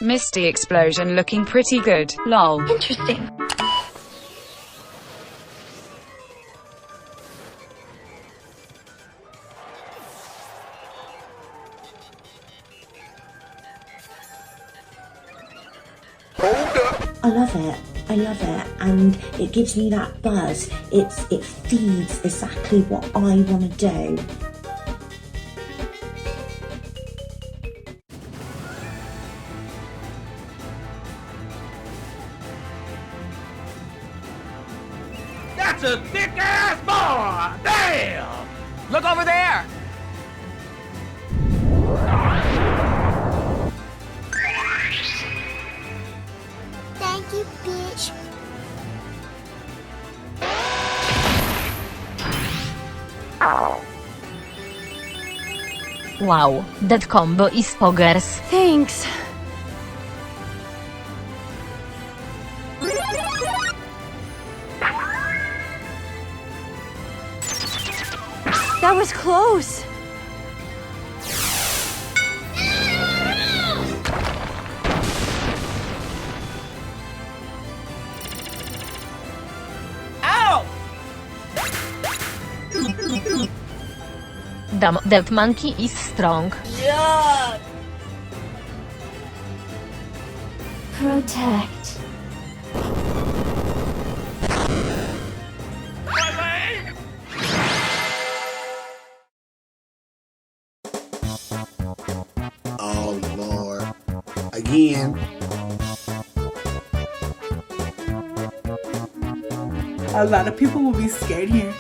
Misty explosion looking pretty good, lol. Interesting. I love it, and it gives me that buzz. It feeds exactly what I want to do. That's a thick-ass bar! Damn! Look over there! Thank you, bitch. Wow, that combo is poggers. Thanks. That was close. Ow! Damn, that monkey is strong. Yuck! Protect. Oh Lord. Again. A lot of people will be scared here.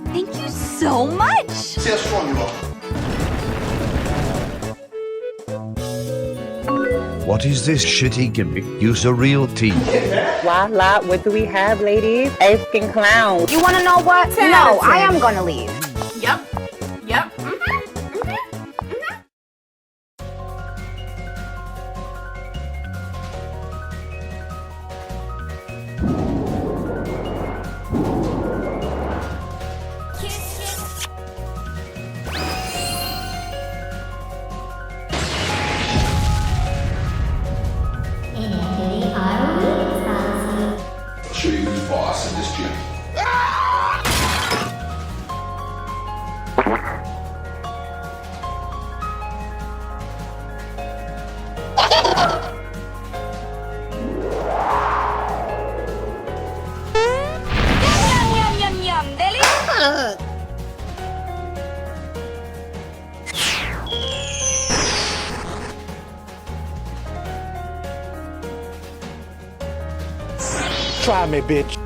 Thank you so much. See how strong you are. What is this shitty gimmick? Use a real tea. Voila, what do we have, ladies? Asking clown. You wanna know what? No, I am gonna leave. Yep. Yep. I'll show you who's boss in this gym. Yum, yum, yum, delicious. Try me, bitch.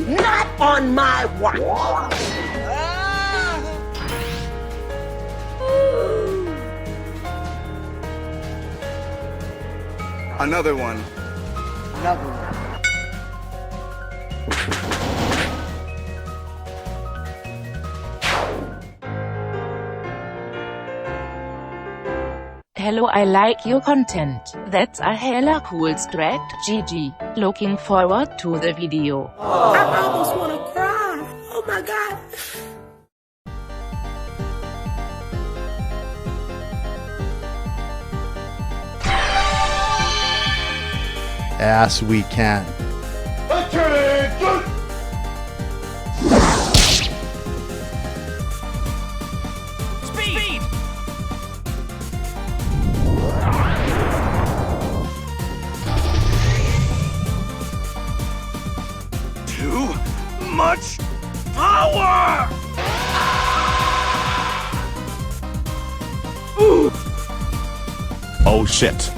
Not on my watch. Another one. Hello, I like your content. That's a hella cool strat, GG. Looking forward to the video. I almost want to cry. Oh my God. As we can. Speed! Too much power! Ooh. Oh shit.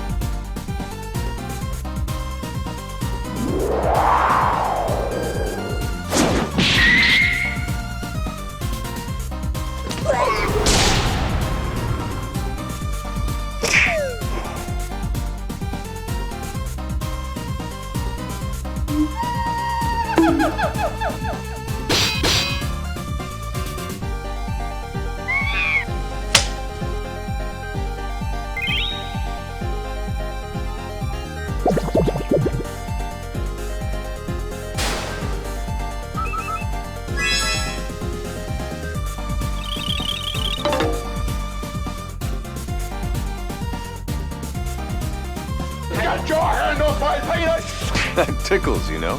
That tickles, you know?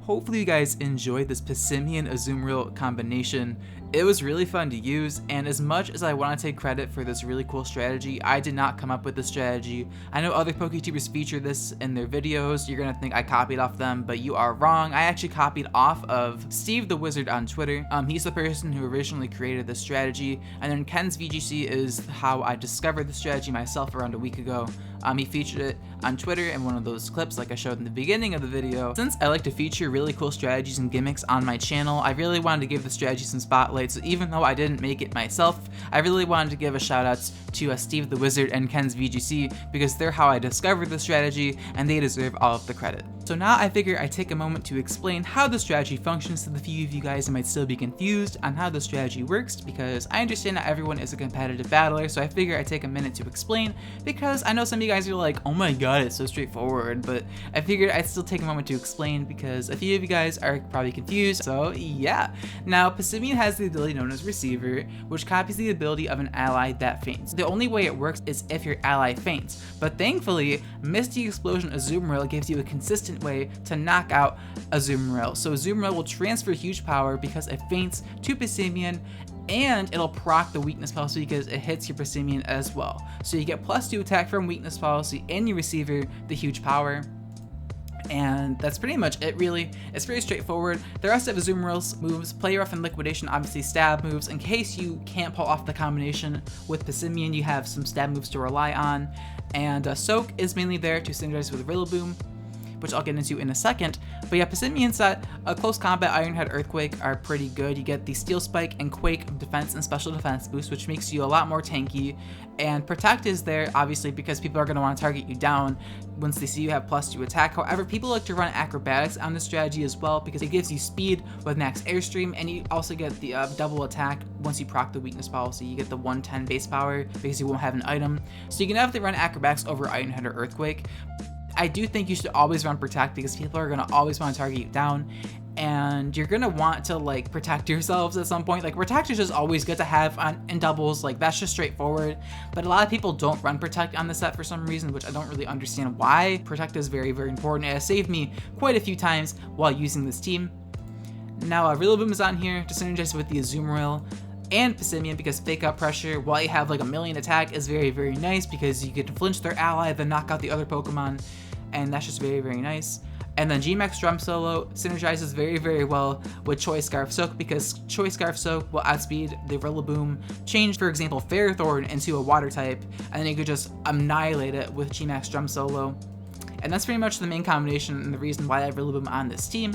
Hopefully you guys enjoyed this Passimian Azumarill combination. It was really fun to use, and as much as I want to take credit for this really cool strategy, I did not come up with this strategy. I know other PokeTubers feature this in their videos. You're gonna think I copied off them, but you are wrong. I actually copied off of Steve the Wizard on Twitter. He's the person who originally created this strategy, and then Ken's VGC is how I discovered the strategy myself around a week ago. He featured it on Twitter in one of those clips like I showed in the beginning of the video. Since I like to feature really cool strategies and gimmicks on my channel, I really wanted to give the strategy some spotlight, so even though I didn't make it myself, I really wanted to give a shout out to Steve the Wizard and Ken's VGC because they're how I discovered the strategy and they deserve all of the credit. So now I figure I take a moment to explain how the strategy functions to the few of you guys who might still be confused on how the strategy works, because I understand not everyone is a competitive battler, so I figure I take a minute to explain because I know some of you guys are like, oh my god, it's so straightforward, but I figured I'd still take a moment to explain because a few of you guys are probably confused, so yeah. Now, Passimian has the ability known as Receiver, which copies the ability of an ally that faints. The only way it works is if your ally faints, but thankfully, Misty Explosion Azumarill gives you a consistent way to knock out Azumarill. So Azumarill will transfer huge power because it faints to Passimian, and it'll proc the weakness policy because it hits your Passimian as well. So you get +2 attack from weakness policy and your receiver, the huge power. And that's pretty much it, really. It's very straightforward. The rest of Azumarill's moves, Play Rough and Liquidation, obviously stab moves. In case you can't pull off the combination with Passimian, you have some stab moves to rely on. And Soak is mainly there to synergize with Rillaboom, which I'll get into in a second. But yeah, Passimian's Close Combat, Iron Head, Earthquake are pretty good. You get the Steel Spike and Quake defense and special defense boost, which makes you a lot more tanky. And Protect is there, obviously, because people are going to want to target you down once they see you have +2 attack. However, people like to run Acrobatics on this strategy as well because it gives you speed with max Airstream, and you also get the double attack once you proc the weakness policy. You get the 110 base power because you won't have an item. So you can definitely run Acrobatics over Iron Head or Earthquake. I do think you should always run Protect because people are going to always want to target you down, and you're going to want to like protect yourselves at some point. Like Protect is just always good to have in doubles, like that's just straightforward, but a lot of people don't run Protect on the set for some reason, which I don't really understand why. Protect is very, very important. It has saved me quite a few times while using this team. Now Rillaboom is on here to synergize with the Azumarill and Passimian because Fake Out Pressure, while you have like 1,000,000 attack, is very, very nice because you get to flinch their ally, then knock out the other Pokemon, and that's just very, very nice. And then G-Max Drum Solo synergizes very, very well with Choice Scarf Soak because Choice Scarf Soak will outspeed the Rillaboom, change, for example, Ferrothorn into a water type, and then you could just annihilate it with G-Max Drum Solo. And that's pretty much the main combination and the reason why I have Rillaboom on this team.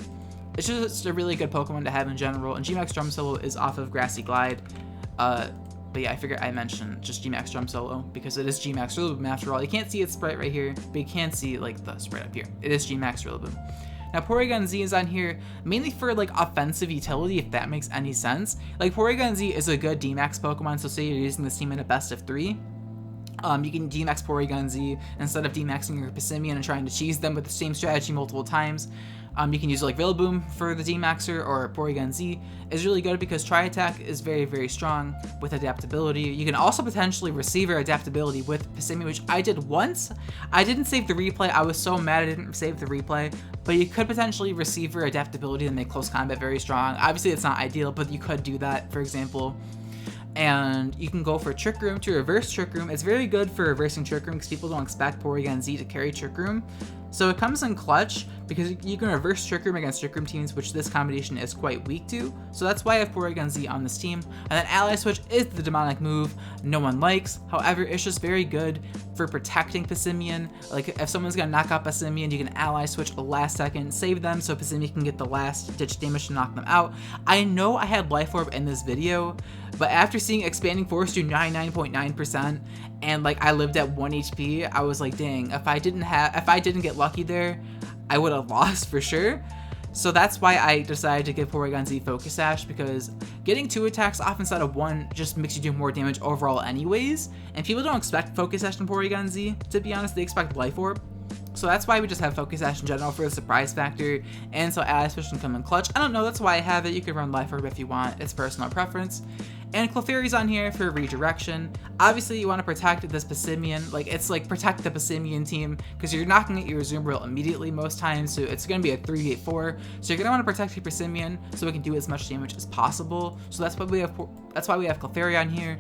It's just a really good Pokemon to have in general, and G-Max Drum Solo is off of Grassy Glide. But yeah, I figured I mentioned just G-Max Drum Solo because it is G-Max Rillaboom after all. You can't see its sprite right here, but you can see like the sprite up here. It is G-Max Rillaboom. Now Porygon Z is on here mainly for like offensive utility, if that makes any sense. Like Porygon Z is a good D-Max Pokemon, so say you're using this team in a best of 3. You can D-Max Porygon Z instead of D-Maxing your Passimian and trying to cheese them with the same strategy multiple times. You can use like Rillaboom for the D-Maxer, or Porygon Z is really good because Tri-Attack is very, very strong with adaptability. You can also potentially Receiver adaptability with Passimian, which I did once. I didn't save the replay. I was so mad I didn't save the replay, but you could potentially Receiver adaptability and make Close Combat very strong. Obviously, it's not ideal, but you could do that, for example. And you can go for Trick Room to reverse Trick Room. It's very good for reversing Trick Room because people don't expect Porygon Z to carry Trick Room. So it comes in clutch because you can reverse Trick Room against Trick Room teams, which this combination is quite weak to. So that's why I have Porygon Z on this team. And then Ally Switch is the demonic move no one likes. However, it's just very good for protecting Passimian. Like if someone's gonna knock out Passimian, you can Ally Switch the last second, save them so Passimian can get the last ditch damage to knock them out. I know I had Life Orb in this video, but after seeing Expanding Force do 99.9% and like I lived at 1 HP, I was like, dang, if I didn't get lucky there, I would have lost for sure. So that's why I decided to give Porygon Z Focus Sash, because getting 2 attacks off instead of 1 just makes you do more damage overall anyways, and people don't expect Focus Sash in Porygon Z, to be honest. They expect Life Orb. So that's why we just have Focus Sash in general for the surprise factor, and so Ally Fish can come in clutch. I don't know, that's why I have it. You can run Life Orb if you want, it's personal preference. And Clefairy's on here for redirection. Obviously, you want to protect this Passimian. Like, it's like protect the Passimian team, because you're not going to get your Azumarill immediately most times, so it's going to be a 3v4. So you're going to want to protect your Passimian so it can do as much damage as possible. So that's why we have Clefairy on here.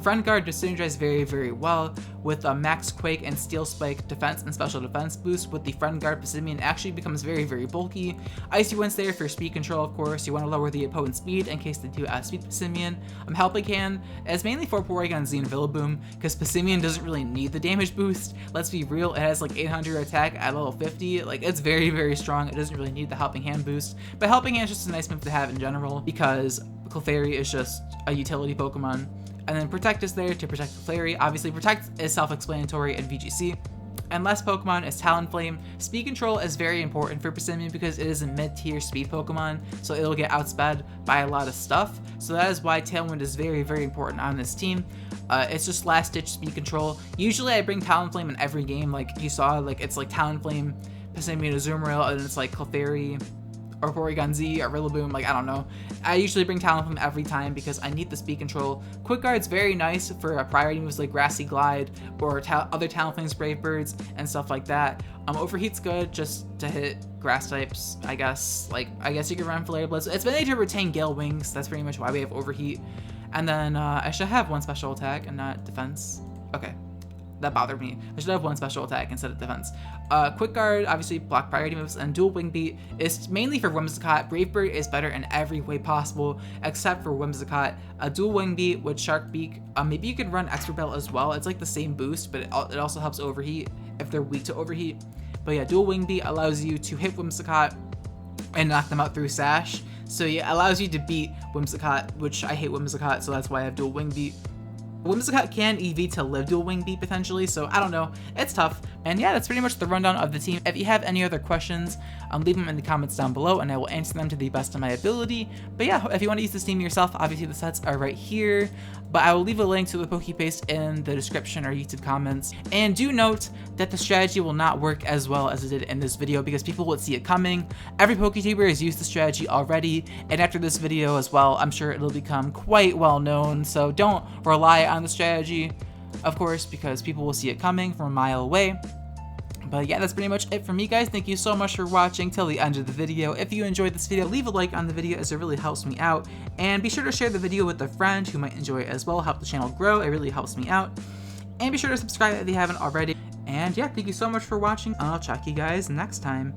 Friend Guard just synergizes very, very well with Max Quake and Steel Spike defense and special defense boost. With the Friend Guard, Passimian actually becomes very, very bulky. Icy Wind's there for speed control, of course. You want to lower the opponent's speed in case they do outspeed Passimian. Helping Hand is mainly for Porygon Z and Villaboom, because Passimian doesn't really need the damage boost. Let's be real, it has like 800 attack at level 50. Like, it's very, very strong. It doesn't really need the Helping Hand boost. But Helping Hand is just a nice move to have in general, because Clefairy is just a utility Pokemon. And then Protect is there to protect Clefairy. Obviously, Protect is self-explanatory in VGC. And last Pokemon is Talonflame. Speed control is very important for Passimian because it is a mid-tier speed Pokemon, so it'll get outsped by a lot of stuff. So that is why Tailwind is very, very important on this team. It's just last-ditch speed control. Usually I bring Talonflame in every game, like you saw, like it's like Talonflame, Passimian, Azumarill, and then it's like Clefairy, or Porygon Z, or Rillaboom, like I don't know. I usually bring Talonflame every time because I need the speed control. Quick Guard's very nice for priority moves like Grassy Glide or other Talonflame's Brave Birds and stuff like that. Overheat's good just to hit grass types, I guess. Like, I guess you could run Flare Blitz. It's made to retain Gale Wings, that's pretty much why we have Overheat. And then I should have one special attack and not defense. Okay. That bothered me. I should have one special attack instead of defense. Quick Guard, obviously block priority moves, and Dual Wing Beat is mainly for Whimsicott. Brave Bird is better in every way possible, except for Whimsicott. A Dual Wing Beat with Shark Beak. Maybe you could run Expert Belt as well. It's like the same boost, but it also helps Overheat if they're weak to Overheat. But yeah, Dual Wing Beat allows you to hit Whimsicott and knock them out through Sash. So yeah, it allows you to beat Whimsicott, which I hate Whimsicott, so that's why I have Dual Wing Beat. Whimsicott can EV to live Dual Wing Beat potentially, so I don't know. It's tough. And yeah, that's pretty much the rundown of the team. If you have any other questions, leave them in the comments down below and I will answer them to the best of my ability. But yeah, if you want to use this team yourself, obviously the sets are right here. But I will leave a link to the Pokepaste in the description or YouTube comments. And do note that the strategy will not work as well as it did in this video because people would see it coming. Every PokeTuber has used the strategy already, and after this video as well, I'm sure it'll become quite well known. So don't rely on the strategy, of course, because people will see it coming from a mile away. But yeah, that's pretty much it for me, guys. Thank you so much for watching till the end of the video. If you enjoyed this video, leave a like on the video as it really helps me out. And be sure to share the video with a friend who might enjoy it as well. Help the channel grow. It really helps me out. And be sure to subscribe if you haven't already. And yeah, thank you so much for watching. I'll check you guys next time.